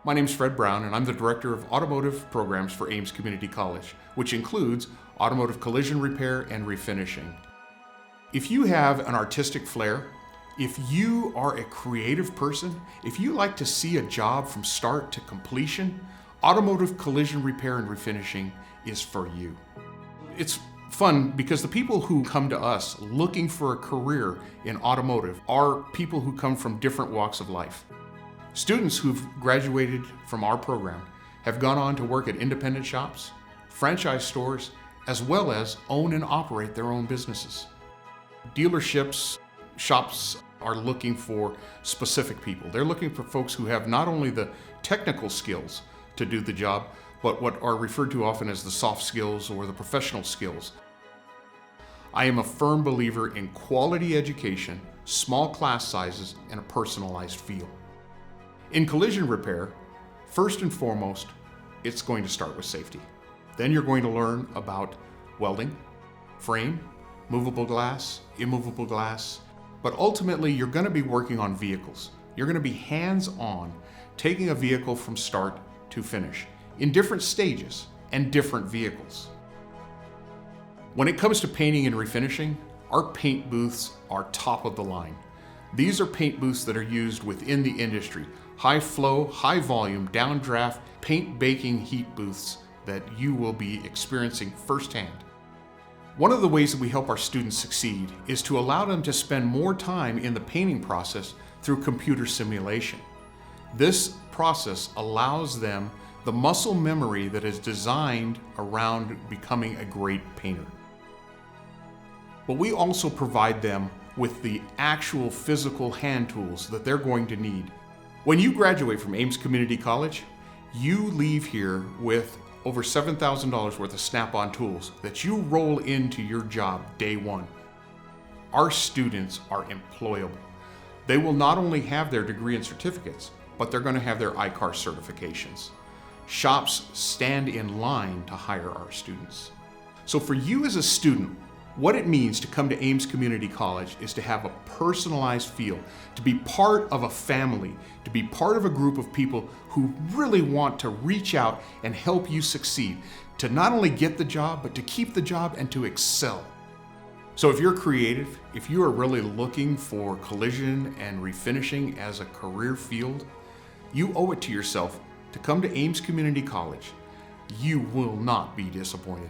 My name's Fred Brown, and I'm the Director of Automotive Programs for Ames Community College, which includes automotive collision repair and refinishing. If you have an artistic flair, if you are a creative person, if you like to see a job from start to completion, automotive collision repair and refinishing is for you. It's fun because the people who come to us looking for a career in automotive are people who come from different walks of life. Students who've graduated from our program have gone on to work at independent shops, franchise stores, as well as own and operate their own businesses. Dealerships, shops are looking for specific people. They're looking for folks who have not only the technical skills to do the job, but what are referred to often as the soft skills or the professional skills. I am a firm believer in quality education, small class sizes, and a personalized feel. In collision repair, first and foremost, it's going to start with safety. Then you're going to learn about welding, frame, movable glass, immovable glass, but ultimately you're going to be working on vehicles. You're going to be hands-on, taking a vehicle from start to finish in different stages and different vehicles. When it comes to painting and refinishing, our paint booths are top of the line. These are paint booths that are used within the industry. High flow, high volume, downdraft, paint baking heat booths that you will be experiencing firsthand. One of the ways that we help our students succeed is to allow them to spend more time in the painting process through computer simulation. This process allows them the muscle memory that is designed around becoming a great painter. But we also provide them with the actual physical hand tools that they're going to need. When you graduate from Ames Community College, you leave here with over $7,000 worth of Snap-on tools that you roll into your job day one. Our students are employable. They will not only have their degree and certificates, but they're going to have their ICAR certifications. Shops stand in line to hire our students. So for you as a student, what it means to come to Ames Community College is to have a personalized feel, to be part of a family, to be part of a group of people who really want to reach out and help you succeed, to not only get the job, but to keep the job and to excel. So if you're creative, if you are really looking for collision and refinishing as a career field, you owe it to yourself to come to Ames Community College. You will not be disappointed.